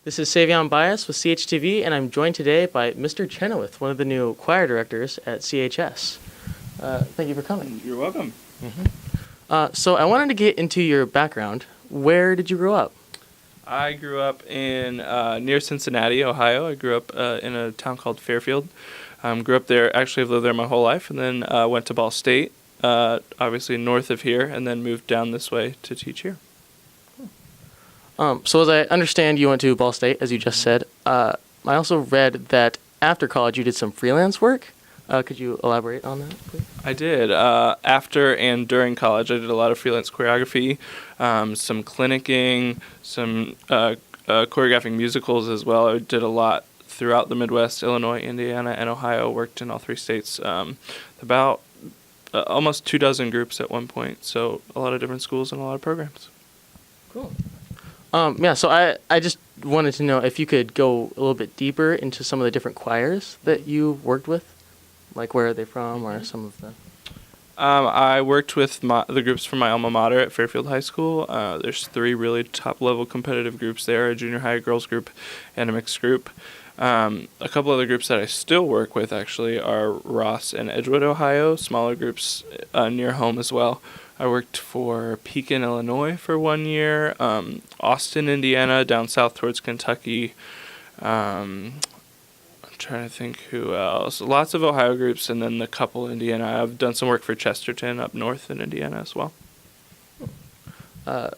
This is Savion Bias with CHTV, and I'm joined today by Mr. Chenoweth, one of the new choir directors at CHS. Thank you for coming. You're welcome. So I wanted to get into your background. Where did you grow up? I grew up in near Cincinnati, Ohio. I grew up in a town called Fairfield. Grew up there, actually I've lived there my whole life, and then went to Ball State, obviously north of here, and then moved down this way to teach here. So as I understand, you went to Ball State, as you just said. I also read that after college you did some freelance work. Could you elaborate on that, please? I did. After and during college, I did a lot of freelance choreography, some clinicking, some choreographing musicals as well. I did a lot throughout the Midwest, Illinois, Indiana, and Ohio. Worked in all three states. About almost 24 groups at one point, so a lot of different schools and a lot of programs. Cool. So I just wanted to know if you could go a little bit deeper into some of the different choirs that you worked with. Like, where are they from, or some of the... I worked with the groups from my alma mater at Fairfield High School. There's 3 really top-level competitive groups there, a junior high girls group and a mixed group. A couple other groups that I still work with, actually, are Ross and Edgewood, Ohio, smaller groups near home as well. I worked for Pekin, Illinois for 1 year, Austin, Indiana, down south towards Kentucky. I'm trying to think who else. Lots of Ohio groups, and then the couple Indiana. I've done some work for Chesterton up north in Indiana as well.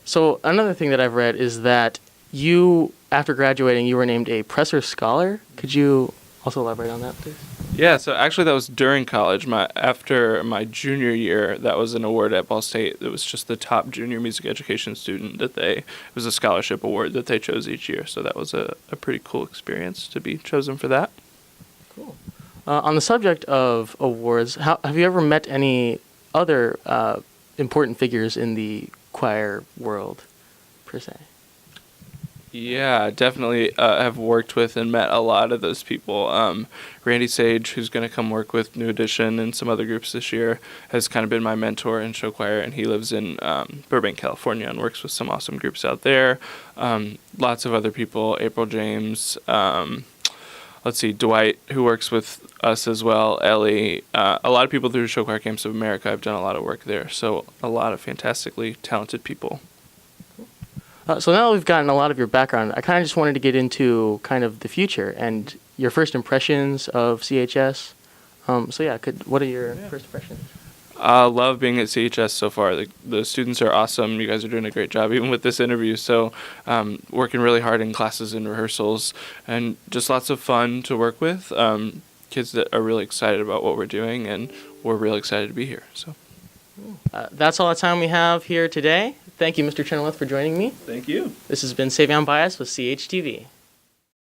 So another thing that I've read is that you, after graduating, you were named a Presser Scholar. Could you also elaborate on that, please? Yeah, so actually that was during college. After my junior year, that was an award at Ball State. It was just the top junior music education student it was a scholarship award that they chose each year. So that was a pretty cool experience to be chosen for that. Cool. On the subject of awards, have you ever met any other important figures in the choir world, per se? Yeah, definitely have worked with and met a lot of those people. Randy Sage, who's going to come work with New Edition and some other groups this year, has kind of been my mentor in show choir, and he lives in Burbank, California, and works with some awesome groups out there. Lots of other people, April James, Dwight, who works with us as well, Ellie. A lot of people through Show Choir Camps of America. I've done a lot of work there, so a lot of fantastically talented people. So now that we've gotten a lot of your background, I kind of just wanted to get into kind of the future and your first impressions of CHS. What are your first impressions? I love being at CHS so far. The students are awesome. You guys are doing a great job, even with this interview. So working really hard in classes and rehearsals, and just lots of fun to work with. Kids that are really excited about what we're doing, and we're really excited to be here. So that's all the time we have here today. Thank you, Mr. Chenoweth, for joining me. Thank you. This has been Savion Bias with CHTV.